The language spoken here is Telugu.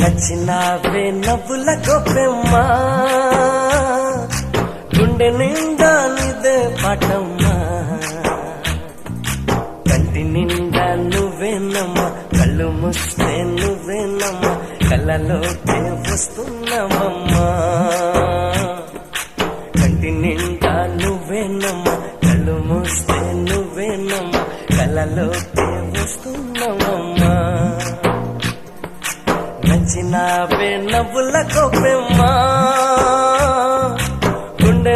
నచ్చినావే నవ్వుల గొప్పెమ్మా గుండె నిండా నీదే పాటమ్మా కంటి నిండా నువ్వేనమ్మా కళ్ళు మూస్తే నువ్వేనమ్మా కళ్ళలోకే వస్తున్నావమ్మా కంటి నిండా నువ్వేనమ్మా కళ్ళు మూస్తే నువ్వేనమ్మా కళ్ళలోకే వస్తున్నావమ్మా నచ్చినావే నవ్వుల గొప్పెమ్మా గుండె